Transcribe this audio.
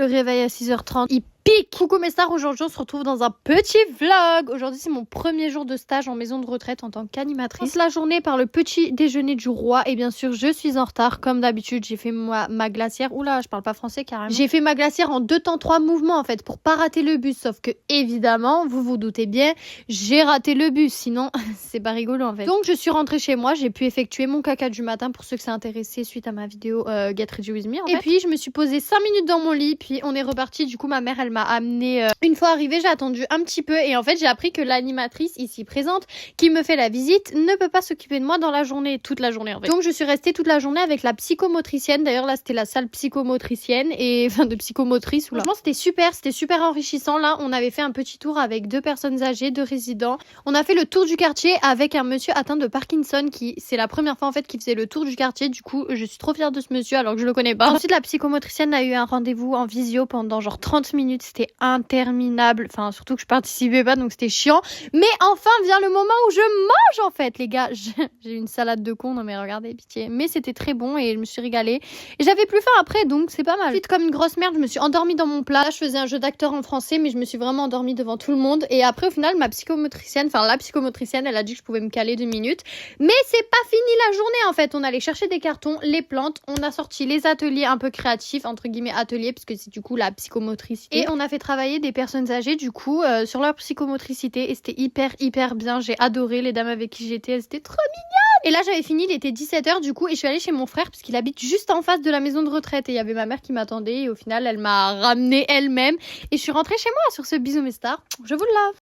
Le réveil à 6h30, il pique. Coucou mes stars, aujourd'hui on se retrouve dans un petit vlog. Aujourd'hui c'est mon premier jour de stage en maison de retraite en tant qu'animatrice. La journée par le petit déjeuner du roi et bien sûr je suis en retard comme d'habitude. J'ai fait ma glacière. Oula, je parle pas français carrément. J'ai fait ma glacière en 2 temps 3 mouvements en fait pour pas rater le bus. Sauf que évidemment, vous vous doutez bien, j'ai raté le bus. Sinon c'est pas rigolo en fait. Donc je suis rentrée chez moi, j'ai pu effectuer mon caca du matin pour ceux que c'est intéressé suite à ma vidéo Get Ready With Me en fait. Et puis je me suis posée 5 minutes dans mon lit puis on est reparti. Du coup ma mère elle m'a amené une fois arrivée, j'ai attendu un petit peu et en fait j'ai appris que l'animatrice ici présente qui me fait la visite ne peut pas s'occuper de moi dans la journée, toute la journée en fait. Donc je suis restée toute la journée avec la psychomotricienne. D'ailleurs là c'était la salle psychomotricienne et enfin de psychomotrice. Franchement c'était super enrichissant. Là on avait fait un petit tour avec 2 personnes âgées, 2 résidents. On a fait le tour du quartier avec un monsieur atteint de Parkinson qui c'est la première fois en fait qu'il faisait le tour du quartier. Du coup je suis trop fière de ce monsieur alors que je le connais pas. Ensuite la psychomotricienne a eu un rendez-vous en visio pendant genre 30 minutes. C'était interminable, enfin surtout que je participais pas donc c'était chiant, mais enfin vient le moment où je mange en fait les gars. J'ai une salade de con, non mais regardez, pitié, mais c'était très bon et je me suis régalée et j'avais plus faim après donc c'est pas mal. Ensuite comme une grosse merde je me suis endormie dans mon plat. Je faisais un jeu d'acteur en français mais je me suis vraiment endormie devant tout le monde et après au final la psychomotricienne elle a dit que je pouvais me caler 2 minutes, mais c'est pas fini la journée en fait. On allait chercher des cartons, les plantes, on a sorti les ateliers un peu créatifs entre guillemets ateliers parce que c'est du coup la psychomotricité et on a fait travailler des personnes âgées du coup sur leur psychomotricité et c'était hyper bien. J'ai adoré les dames avec qui j'étais, elles étaient trop mignonnes. Et là j'avais fini, il était 17h du coup et je suis allée chez mon frère parce qu'il habite juste en face de la maison de retraite et il y avait ma mère qui m'attendait et au final elle m'a ramenée elle-même et je suis rentrée chez moi sur ce bisou mes stars. Je vous le lave.